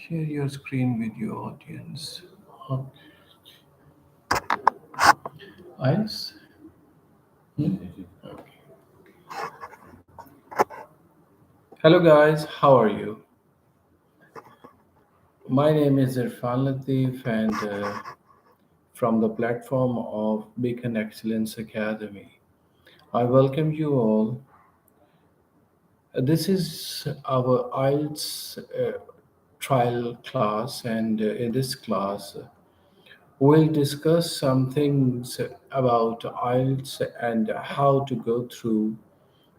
Share your screen with your audience. Oh, Eyes? Hmm? Okay. Hello, guys. How are you? My name is Irfan Latif, and from the platform of Beacon Excellence Academy, I welcome you all. This is our IELTS trial class, and in this class, we'll discuss some things about IELTS and how to go through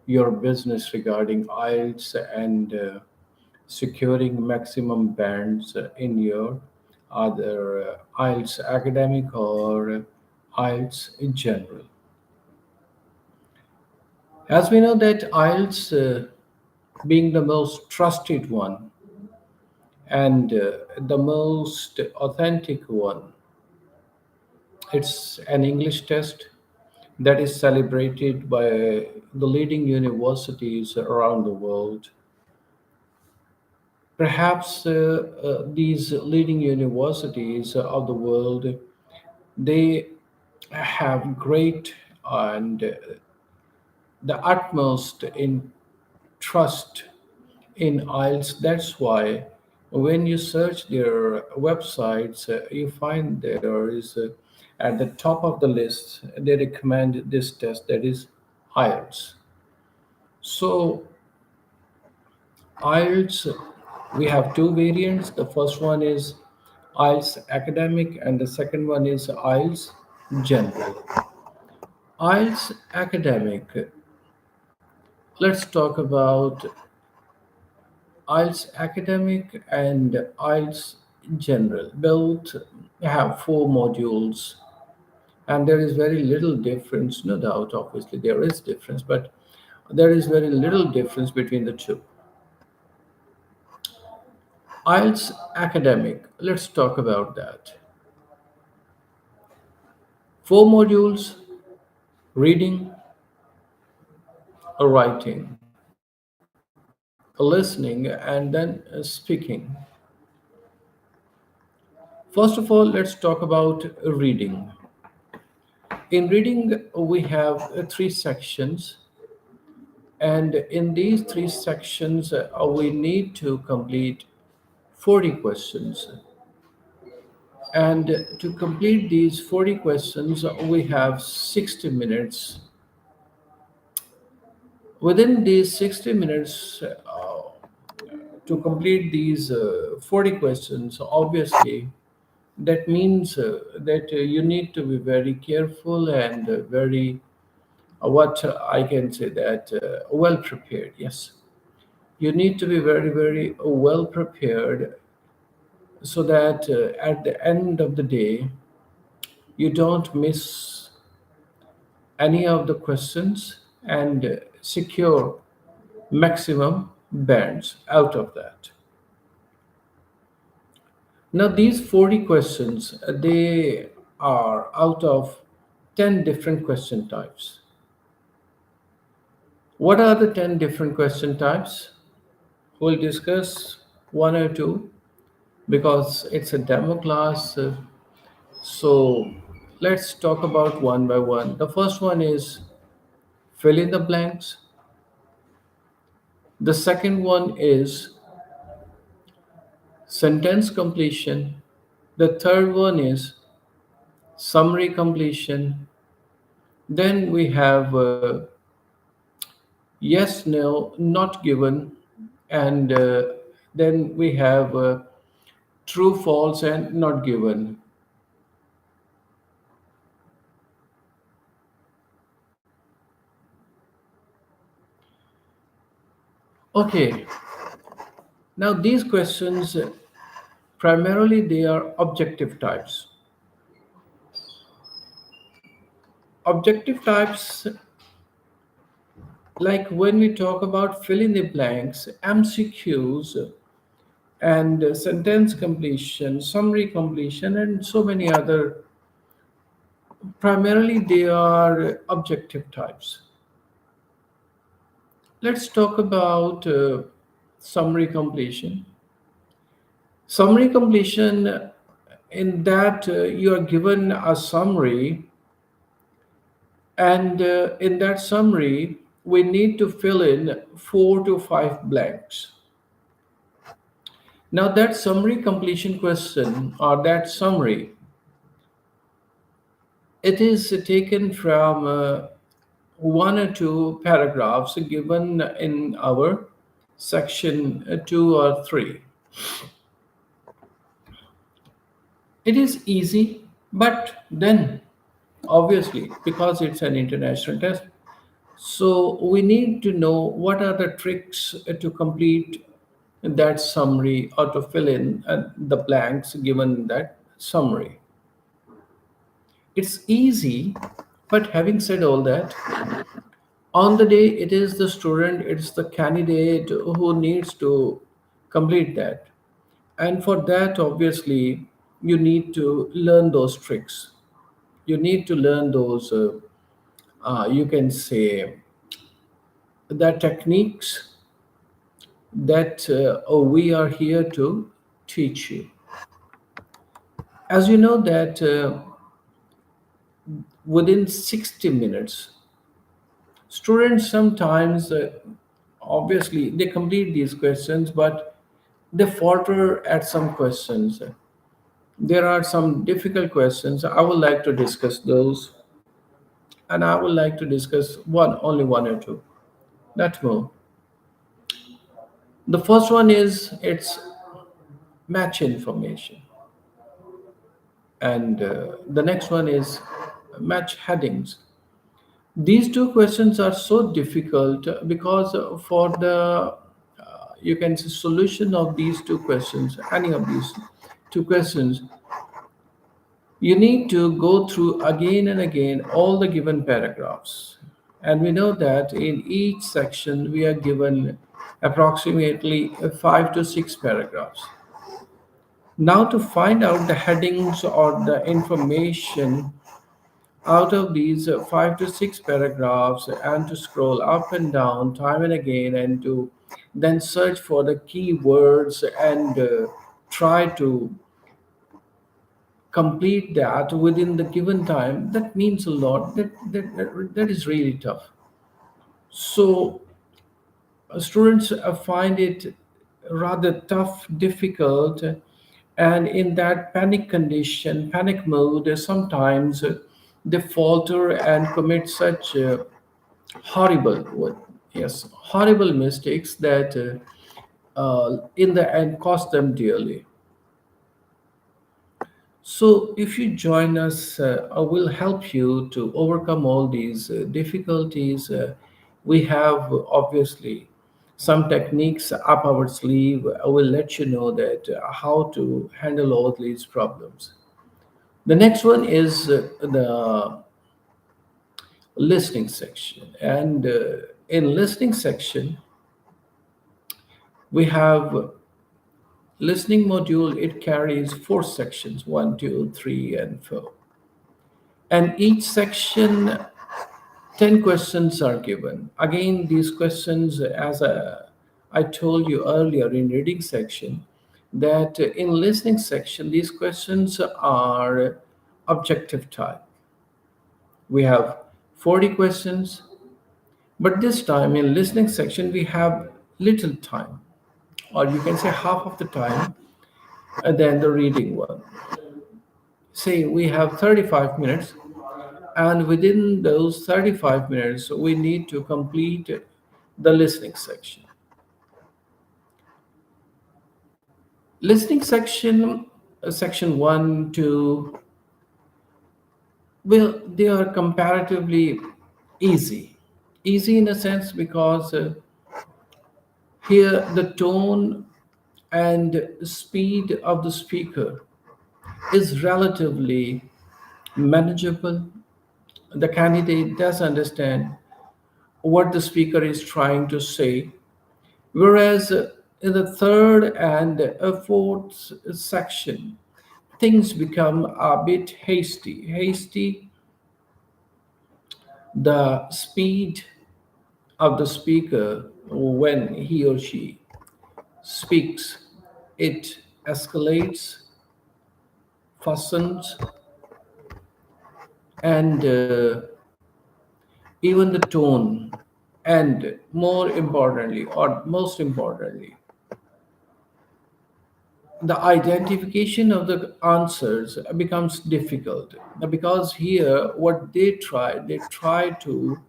your business regarding IELTS and securing maximum bands in your either IELTS academic or IELTS in general. As we know that IELTS being the most trusted one and the most authentic one, it's an English test that is celebrated by the leading universities around the world. Perhaps these leading universities of the world, they have great and the utmost in trust in IELTS. That's why when you search their websites, you find there is at the top of the list, they recommend this test, that is IELTS. So IELTS, we have two variants. The first one is IELTS academic, and the second one is IELTS general. IELTS academic, let's talk about IELTS academic and IELTS general. Both have four modules, and there is very little difference, no doubt, obviously, there is difference, but there is very little difference between the two. IELTS academic, let's talk about that. Four modules: reading, writing, listening, and then speaking. First of all, let's talk about reading. In reading, we have three sections, and in these three sections, we need to complete 40 questions. And to complete these 40 questions, we have 60 minutes. Within these 60 minutes, to complete these 40 questions, obviously, that means that you need to be very careful and very, what I can say, that well prepared. Yes. You need to be very, very well prepared so that at the end of the day, you don't miss any of the questions and secure maximum bands out of that. Now, these 40 questions, they are out of 10 different question types. What are the 10 different question types? We'll discuss one or two because it's a demo class. So let's talk about one by one. The first one is fill in the blanks. The second one is sentence completion. The third one is summary completion. Then we have yes, no, not given, and then we have true, false, and not given. Okay, now these questions primarily they are objective types. Objective types, like when we talk about fill in the blanks, MCQs, and sentence completion, summary completion, and so many other, primarily they are objective types. Let's talk about summary completion. Summary completion, in that you are given a summary, and in that summary, we need to fill in 4 to 5 blanks. Now, that summary completion question or that summary, it is taken from 1 or 2 paragraphs given in our section 2 or 3. It is easy, but then obviously, because it's an international test, so we need to know what are the tricks to complete that summary or to fill in the blanks given in that summary. It's easy, but having said all that, on the day it is the student, it's the candidate who needs to complete that. And for that, obviously, you need to learn those tricks. You need to learn those, you can say, the techniques that we are here to teach you. As you know that within 60 minutes, students sometimes, obviously, they complete these questions, but they falter at some questions. There are some difficult questions. I would like to discuss those, and I would like to discuss only one or two, not more. The first one is it's match information, and the next one is match headings. These two questions are so difficult because for the you can say solution of these two questions, any of these two questions, you need to go through again and again all the given paragraphs. And we know that in each section we are given approximately 5 to 6 paragraphs. Now, to find out the headings or the information out of these 5 to 6 paragraphs, and to scroll up and down time and again, and to then search for the keywords and try to complete that within the given time, that means a lot. That is really tough. So students find it rather tough, difficult, and in that panic condition, panic mode, sometimes they falter and commit such horrible, yes, horrible mistakes that in the end cost them dearly. So, if you join us, I will help you to overcome all these difficulties. We have obviously some techniques up our sleeve. I will let you know that how to handle all these problems. The next one is the listening section, and in listening section we have listening module. It carries 4 sections: 1, 2, 3, and 4. And each section, 10 questions are given. Again, these questions, as I told you earlier in reading section, that in listening section, these questions are objective type. We have 40 questions, but this time in listening section, we have little time, or you can say half of the time than the reading one. Say we have 35 minutes, and within those 35 minutes we need to complete the listening section. Listening section, section 1 2, well, they are comparatively easy. Easy in a sense because here the tone and speed of the speaker is relatively manageable. The candidate does understand what the speaker is trying to say. Whereas in the third and fourth section, things become a bit hasty. Hasty, the speed of the speaker when he or she speaks, it escalates, fussens, and even the tone, and more importantly, or most importantly, the identification of the answers becomes difficult because here what they try to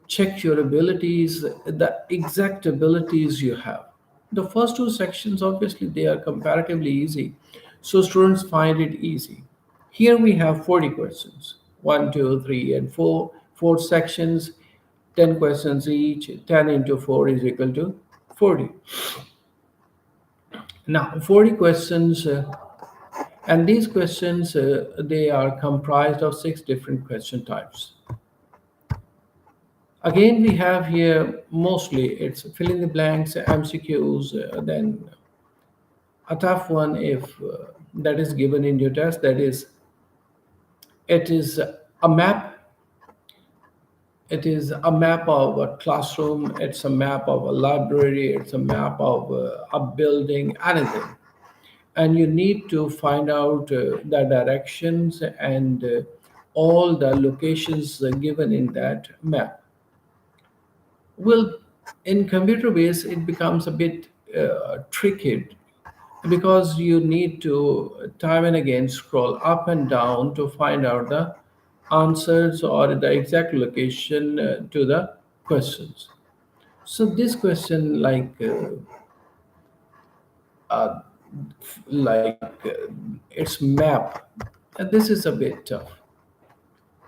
check your abilities, the exact abilities you have. The first two sections, obviously, they are comparatively easy, so students find it easy. Here we have 40 questions, one, two, three, and four. Four sections, 10 questions each. 10 into 4 is equal to 40. Now, 40 questions, and these questions they are comprised of six different question types. Again, we have here mostly it's fill in the blanks, MCQs, then a tough one if that is given in your test. That is, it is a map. It is a map of a classroom. It's a map of a library. It's a map of a building. Anything, and you need to find out the directions and all the locations given in that map. Well, in computer base, it becomes a bit tricky because you need to time and again scroll up and down to find out the answers or the exact location to the questions. So this question, its map, and this is a bit tough.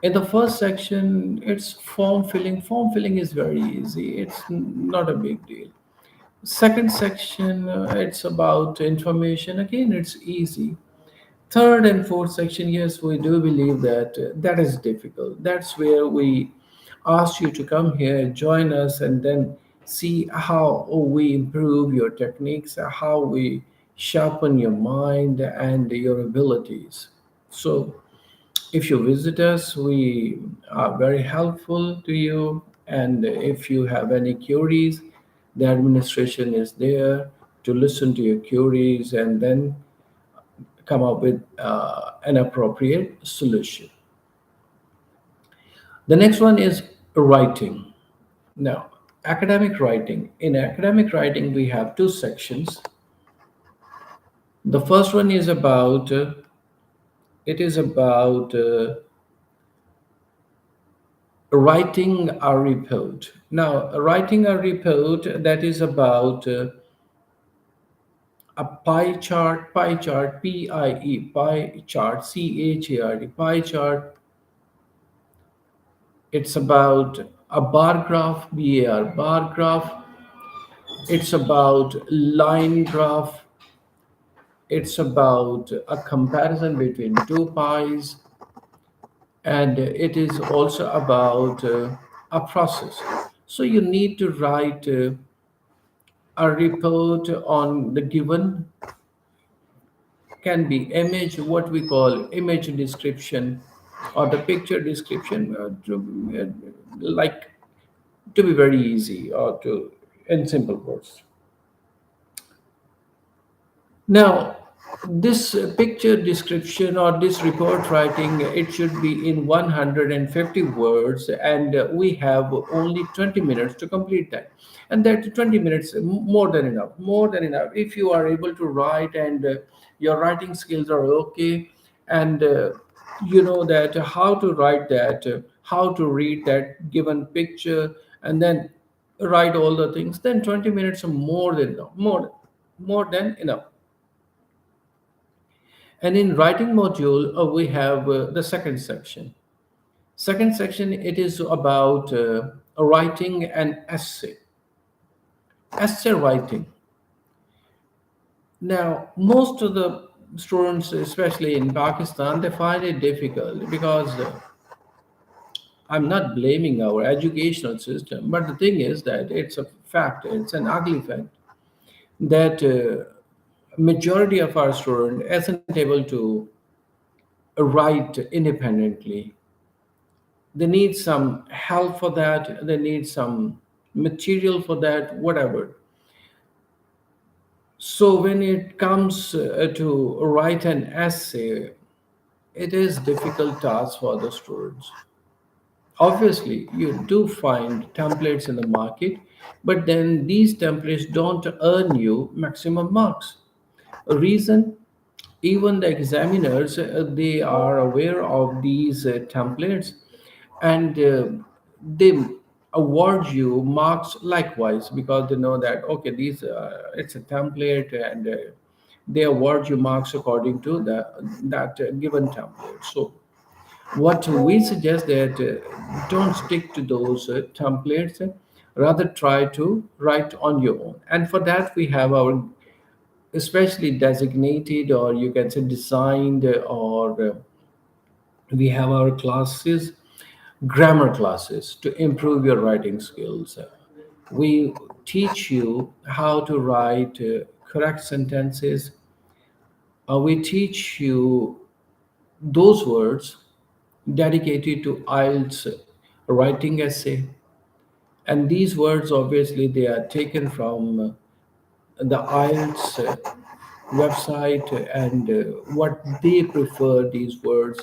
In the first section, it's form filling. Form filling is very easy. It's not a big deal. Second section, it's about information. Again, it's easy. Third and fourth section, yes, we do believe that that is difficult. That's where we ask you to come here, join us, and then see how we improve your techniques, how we sharpen your mind and your abilities. So if you visit us, we are very helpful to you. And if you have any queries, the administration is there to listen to your queries and then come up with an appropriate solution. The next one is writing. Now, academic writing. In academic writing, we have two sections. The first one is about it is about writing a report. Now, writing a report that is about a pie chart, CHART, pie chart. It's about a bar graph, BAR, bar graph. It's about line graph. It's about a comparison between two pies. And it is also about a process. So you need to write a report on the given, can be image, what we call image description, or the picture description, like to be very easy or to in simple words. Now, this picture description or this report writing, it should be in 150 words, and we have only 20 minutes to complete that. And that 20 minutes, more than enough, more than enough. If you are able to write and your writing skills are okay, and you know that how to write that, how to read that given picture, and then write all the things, then 20 minutes are more than enough, more than enough. And in writing module, we have the second section. Second section, it is about writing an essay. Essay writing. Now, most of the students, especially in Pakistan, they find it difficult because I'm not blaming our educational system, but the thing is that it's a fact, it's an ugly fact that majority of our student isn't able to write independently. They need some help for that, they need some material for that, whatever. So when it comes to write an essay, it is difficult task for the students. Obviously, you do find templates in the market, but then these templates don't earn you maximum marks. A reason, even the examiners, they are aware of these templates, and they award you marks likewise, because they know that okay, these it's a template, and they award you marks according to that given template. So what we suggest that don't stick to those templates, rather try to write on your own. And for that we have our especially designated, or you can say designed, or we have our classes, grammar classes, to improve your writing skills. We teach you how to write correct sentences. We teach you those words dedicated to IELTS writing essay. And these words, obviously, they are taken from the IELTS website, and what they prefer these words.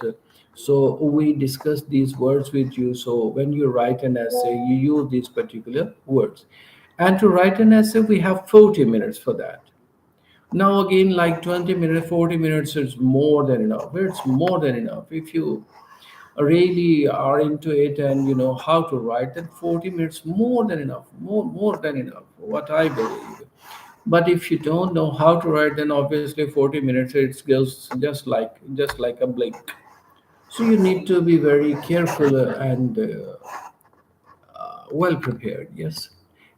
So we discuss these words with you. So when you write an essay, you use these particular words. And to write an essay, we have 40 minutes for that. Now again, like 20 minutes, 40 minutes is more than enough. It's more than enough. If you really are into it and you know how to write, then 40 minutes more than enough, more than enough, what I believe. But if you don't know how to write, then obviously 40 minutes it goes just like a blink. So you need to be very careful and well prepared. Yes,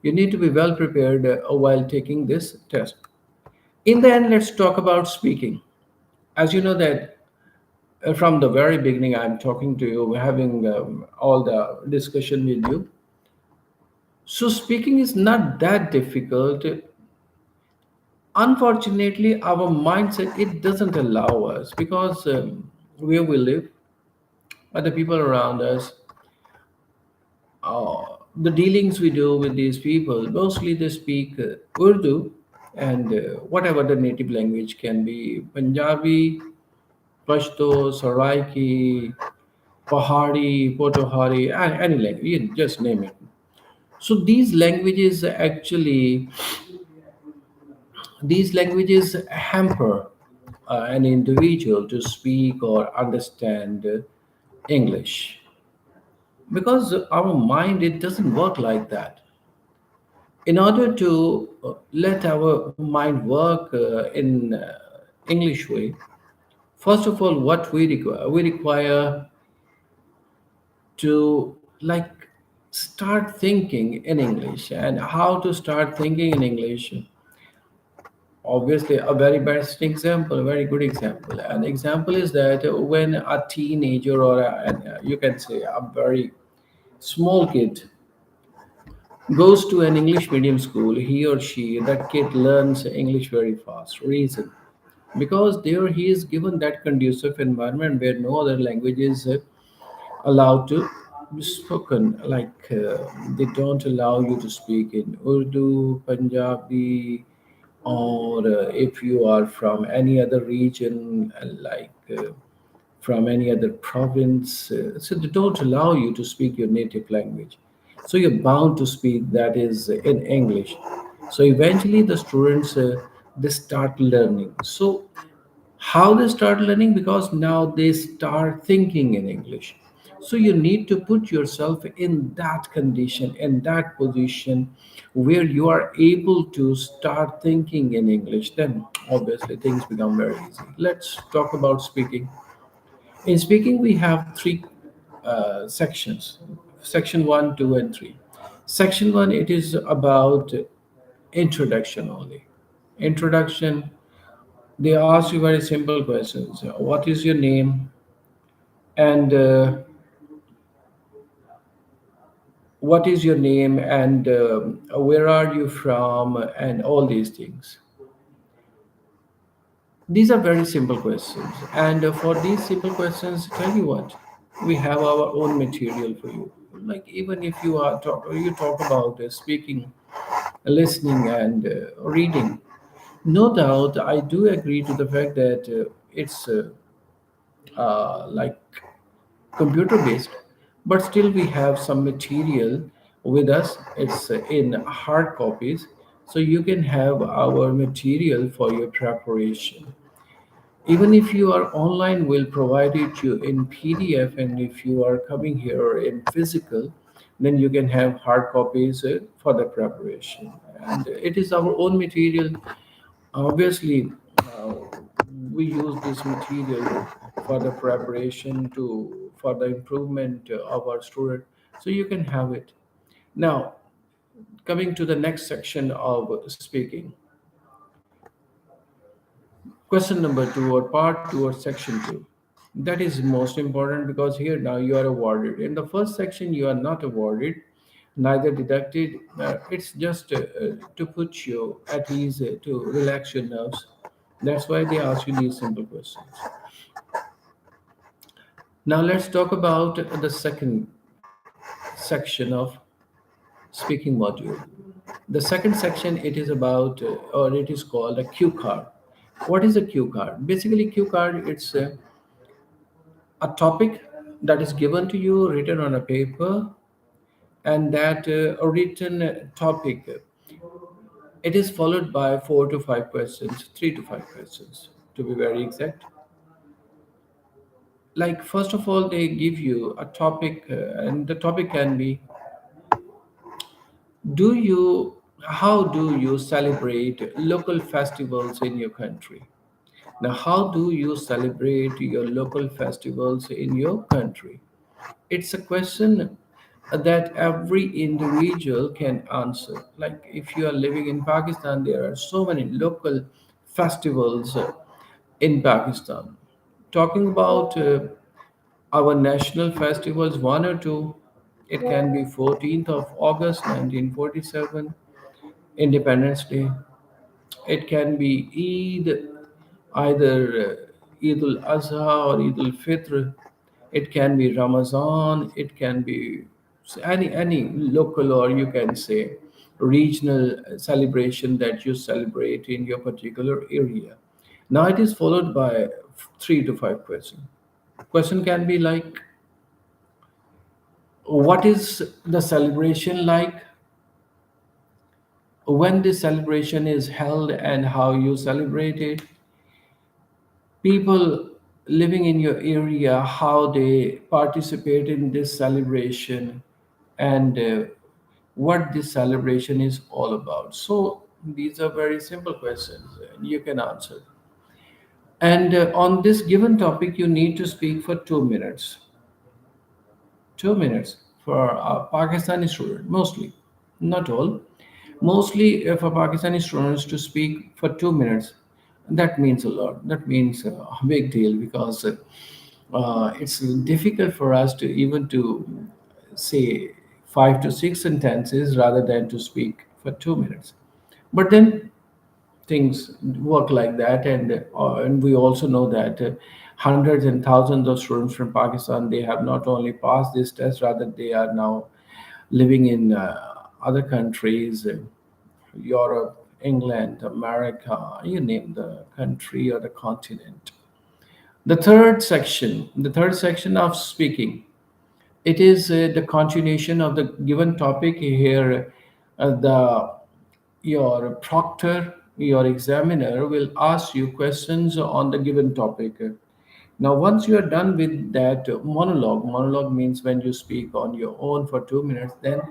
you need to be well prepared while taking this test. In the end, let's talk about speaking. As you know that from the very beginning, I'm talking to you, having all the discussion with you. So speaking is not that difficult. Unfortunately, our mindset, it doesn't allow us, because where we live, the people around us, the dealings we do with these people, mostly they speak Urdu, and whatever the native language can be, Punjabi, Pashto, Saraiki, Pahari, Potawari, any language, you just name it. So these languages hamper an individual to speak or understand English, because our mind, it doesn't work like that. In order to let our mind work in English way, first of all, what we require to like start thinking in English. And how to start thinking in English? Obviously, a very best example, a very good example. An example is that when a teenager, or you can say a very small kid, goes to an English medium school, he or she, that kid learns English very fast. Reason? Because there he is given that conducive environment where no other language is allowed to be spoken. Like they don't allow you to speak in Urdu, Punjabi, or if you are from any other region, from any other province, so they don't allow you to speak your native language. So you're bound to speak that is in English. So eventually the students they start learning. So how they start learning? Because now they start thinking in English. So you need to put yourself in that condition, in that position, where you are able to start thinking in English. Then obviously things become very easy. Let's talk about speaking. In speaking, we have three sections: section 1, 2, and 3. Section 1, it is about introduction only. Introduction, they ask you very simple questions. What is your name? And what is your name? And where are you from? And all these things. These are very simple questions. And for these simple questions, tell you what, we have our own material for you. Like even if you talk about speaking, listening, and reading. No doubt, I do agree to the fact that it's like computer based, but still we have some material with us. It's in hard copies, so you can have our material for your preparation. Even if you are online, we'll provide it you in PDF, and if you are coming here in physical, then you can have hard copies for the preparation. And it is our own material. Obviously, we use this material for the preparation to for the improvement of our student, so you can have it. Now, coming to the next section of speaking, question number two, or part two, or section two. That is most important because here now you are awarded. In the first section, you are not awarded, neither deducted. It's just to put you at ease, to relax your nerves. That's why they ask you these simple questions. Now let's talk about the second section of speaking module. The second section, it is about, or it is called a cue card. What is a cue card? Basically, cue card, it's a topic that is given to you, written on a paper, and that a written topic, it is followed by 4 to 5 questions, 3 to 5 questions, to be very exact. Like, first of all, they give you a topic, and the topic can be, do you how do you celebrate local festivals in your country? Now, how do you celebrate your local festivals in your country? It's a question that every individual can answer. Like, if you are living in Pakistan, there are so many local festivals in Pakistan. Talking about our national festivals, one or two, it can be 14th of August 1947, Independence Day. It can be Eid, either Eid al Adha or Eid al Fitr. It can be Ramadan. It can be any local, or you can say regional celebration that you celebrate in your particular area. Now it is followed by 3 to 5 questions. Question can be like, what is the celebration like, when this celebration is held, and how you celebrate it, people living in your area, how they participate in this celebration, and what this celebration is all about. So these are very simple questions and you can answer. And on this given topic, you need to speak for 2 minutes. 2 minutes for a Pakistani student, mostly, not all. Mostly, for Pakistani students to speak for 2 minutes, that means a lot. That means a big deal because it's difficult for us to even to say 5 to 6 sentences rather than to speak for 2 minutes. But then things work like that, and we also know that hundreds and thousands of students from Pakistan, they have not only passed this test, rather they are now living in other countries, Europe, England, America, you name the country or the continent. The third section of speaking, it is the continuation of the given topic here. The Your proctor, your examiner will ask you questions on the given topic. Now, once you are done with that monologue means when you speak on your own for 2 minutes, then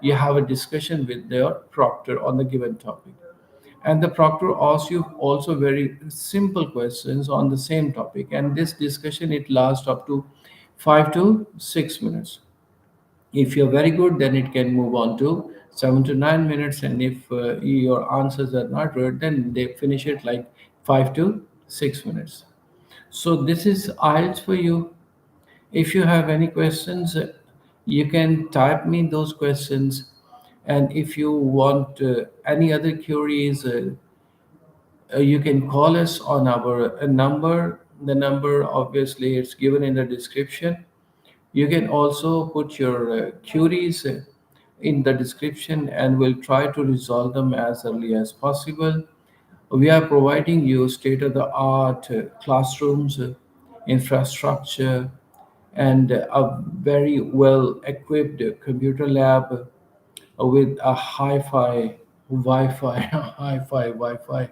you have a discussion with the proctor on the given topic. And the proctor asks you also very simple questions on the same topic. And this discussion, it lasts up to 5 to 6 minutes. If you're very good, then it can move on to 7 to 9 minutes. And if your answers are not good, then they finish it like 5 to 6 minutes. So this is IELTS for you. If you have any questions, you can type me those questions. And if you want any other queries, you can call us on our number. The number, obviously, it's given in the description. You can also put your queries in the description, and we'll try to resolve them as early as possible. We are providing you state of the art classrooms, infrastructure, and a very well equipped computer lab with a hi-fi Wi-Fi, hi-fi Wi-Fi.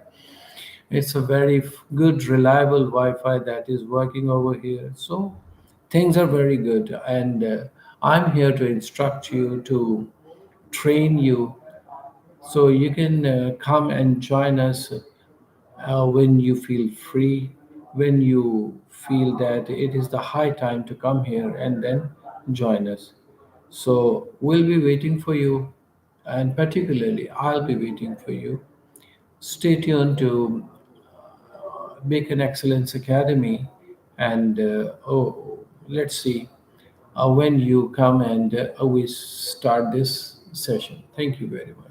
It's a very good, reliable Wi-Fi that is working over here. So things are very good, and I'm here to instruct you, to train you, so you can come and join us when you feel free, when you feel that it is the high time to come here and then join us. So we'll be waiting for you, and particularly I'll be waiting for you. Stay tuned to Bacon Excellence Academy, and let's see when you come and we start this session. Thank you very much.